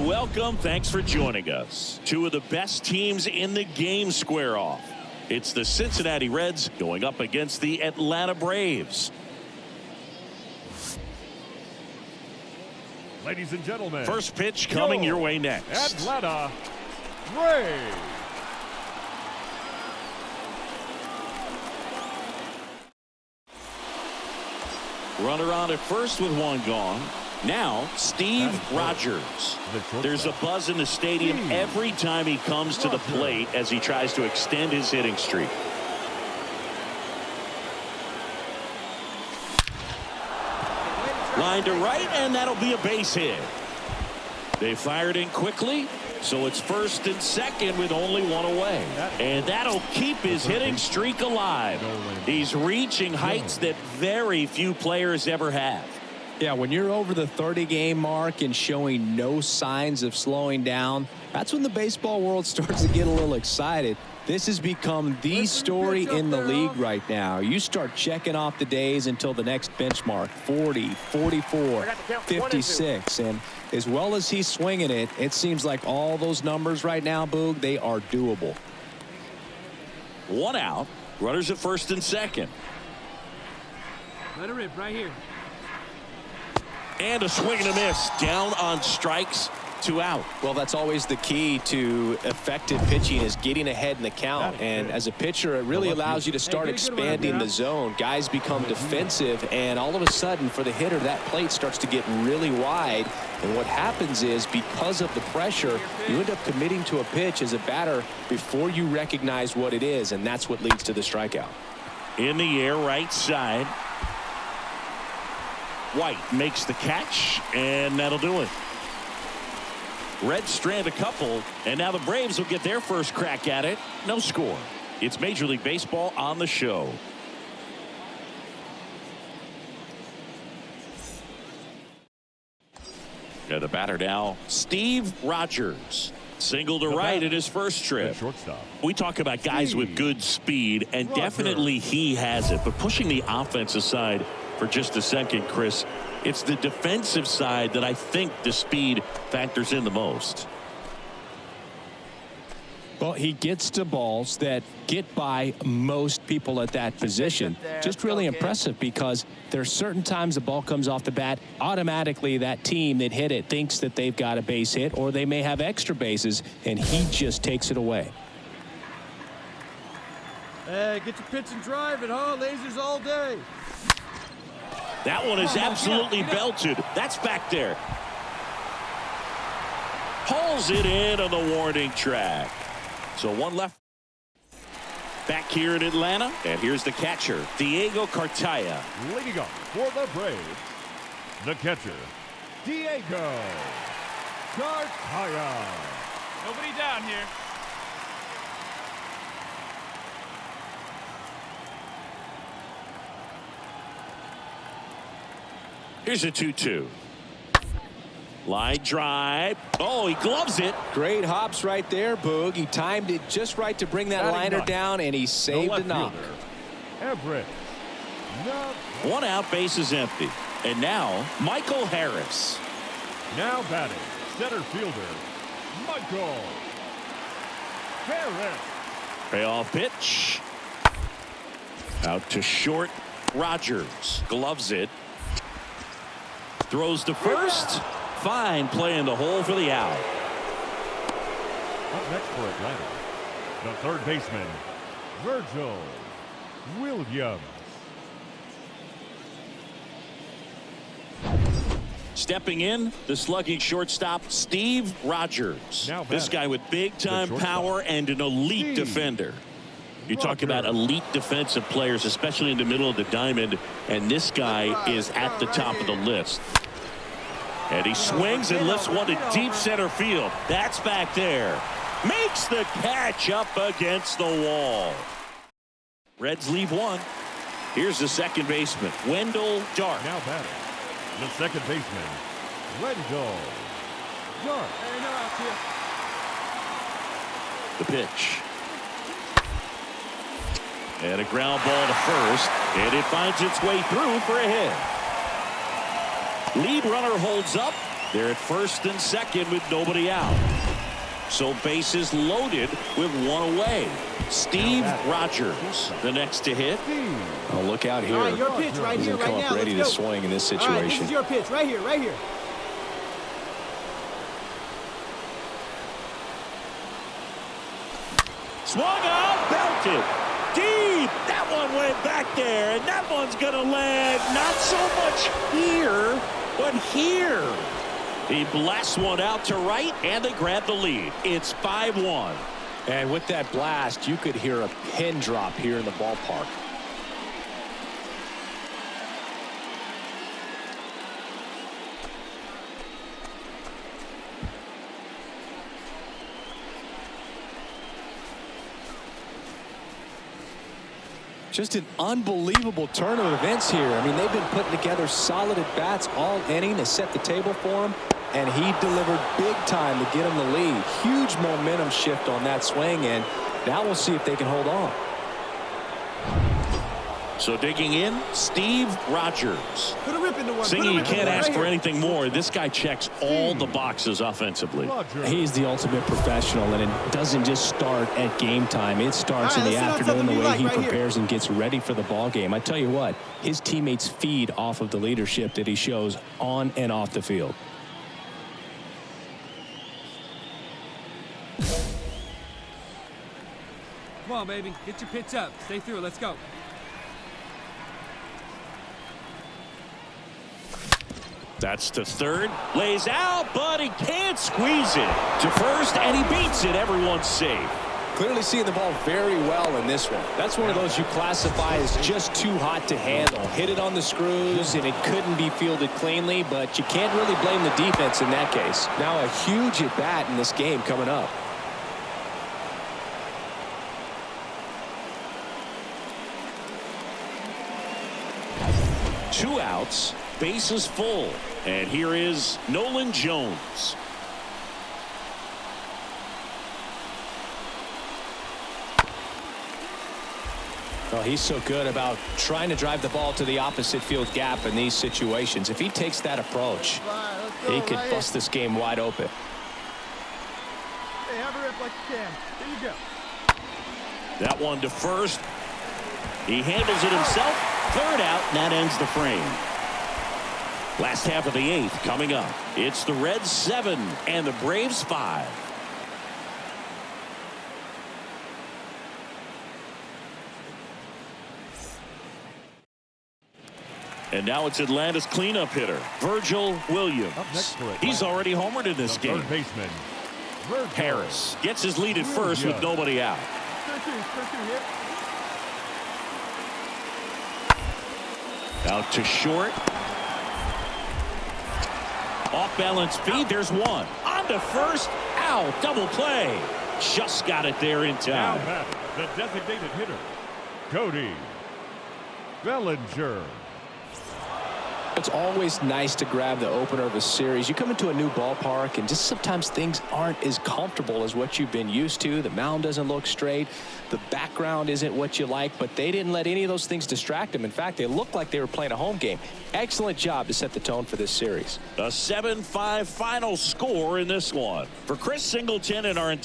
and welcome. Thanks for joining us. Two of the best teams in the game square off. It's the Cincinnati Reds going up against the Atlanta Braves. Ladies and gentlemen, first pitch coming your way next. Atlanta Braves. Runner on at first with one gone. Now Steve Rogers. There's a buzz in the stadium every time he comes to the plate as he tries to extend his hitting streak. Line to right, and that'll be a base hit. They fired in quickly, so it's first and second with only one away. And that'll keep his hitting streak alive. He's reaching heights that very few players ever have. Yeah, when you're over the 30-game mark and showing no signs of slowing down, that's when the baseball world starts to get a little excited. This has become the story in the league right now. You start checking off the days until the next benchmark, 40, 44, 56. And as well as he's swinging it, it seems like all those numbers right now, Boog, they are doable. One out. Runners at first and second. Let it rip right here. And a swing and a miss. Down on strikes, 2 out. Well, that's always the key to effective pitching, is getting ahead in the count. And as a pitcher, it really allows you to start expanding the zone. Guys become defensive, and all of a sudden, for the hitter, that plate starts to get really wide. And what happens is, because of the pressure, you end up committing to a pitch as a batter before you recognize what it is, and that's what leads to the strikeout. In the air, right side. White makes the catch, and that'll do it. Reds strand a couple, and now the Braves will get their first crack at it. No score. It's Major League Baseball on the show. And the batter now, Steve Rogers. Single to right at his first trip. We talk about guys with good speed, and definitely he has it. But pushing the offense aside for just a second, Chris, it's the defensive side that I think the speed factors in the most. Well, he gets to balls that get by most people at that position. Just really impressive, because there's certain times the ball comes off the bat, automatically that team that hit it thinks that they've got a base hit, or they may have extra bases, and he just takes it away. Hey, get your pitch and drive it, huh? Lasers all day. That one is absolutely belted. That's back there. Pulls it in on the warning track. So one left. Back here in Atlanta, and here's the catcher, Diego Cartaya. Leading up for the Braves, the catcher, Diego Cartaya. Nobody down here. Here's a 2-2. Line drive. Oh, he gloves it. Great hops right there, Boog. He timed it just right to bring that liner down, and he saved a knock. Everett. One out, base is empty. And now, Michael Harris. Now batting, center fielder, Michael Harris. Payoff pitch. Out to short. Rogers gloves it. Throws to first. Fine play in the hole for the out. Up next for Atlanta, the third baseman, Virgil Williams. Stepping in, the slugging shortstop, Steve Rogers. This guy with big-time power and an elite defender. You talk about elite defensive players, especially in the middle of the diamond, and this guy is at the top of the list. And he swings and lifts one to deep center field. That's back there. Makes the catch up against the wall. Reds leave one. Here's the second baseman, Wendell Dark. Now batting, the second baseman, Wendell Dark. The pitch. And a ground ball to first, and it finds its way through for a hit. Lead runner holds up, They're at first and second with nobody out. So bases loaded with one away. Steve Rogers, the next to hit. Oh, look out here. All right, your pitch right He's here, going to right come now. up ready to Let's go. swing in this All right, situation. this is your pitch right here, right here. Swung out, belted. Deep. That one went back there, and that one's going to land not so much here, but here. He blasts one out to right, and they grab the lead. It's 5-1. And with that blast, you could hear a pin drop here in the ballpark. Just an unbelievable turn of events here. I mean, they've been putting together solid at-bats all inning to set the table for him, and he delivered big time to get him the lead. Huge momentum shift on that swing, and now we'll see if they can hold on. So digging in, Steve Rogers. Put a rip into one. Singing, you can't ask right for here. anything more. This guy checks all the boxes offensively. He's the ultimate professional, and it doesn't just start at game time. It starts All right, in the let's set up afternoon, the something way we like he right here. prepares and gets ready for the ball game. I tell you what, his teammates feed off of the leadership that he shows on and off the field. Come on, baby. Get your pitch up. Stay through it. Let's go. That's to third. Lays out, but he can't squeeze it. To first, and he beats it. Everyone's safe. Clearly seeing the ball very well in this one. That's one of those you classify as just too hot to handle. Hit it on the screws, and it couldn't be fielded cleanly, but you can't really blame the defense in that case. Now a huge at-bat in this game coming up. Two outs, bases full. And here is Nolan Jones. Well, he's so good about trying to drive the ball to the opposite field gap in these situations. If he takes that approach, he could bust this game wide open. Hey, have a rip like you can. Here you go. That one to first. He handles it himself. Third out, and that ends the frame. Last half of the eighth coming up. It's the Reds 7 and the Braves 5. And now it's Atlanta's cleanup hitter, Virgil Williams. He's already homered in this game. Third baseman, Virgil Harris gets his lead at first with nobody out. Out to short. Off balance feed. There's one. On to first. Ow. Double play. Just got it there in Now time. batting, the designated hitter, Cody Bellinger. It's always nice to grab the opener of a series. You come into a new ballpark, and just sometimes things aren't as comfortable as what you've been used to. The mound doesn't look straight. The background isn't what you like, but they didn't let any of those things distract them. In fact, they looked like they were playing a home game. Excellent job to set the tone for this series. A 7-5 final score in this one. For Chris Singleton and our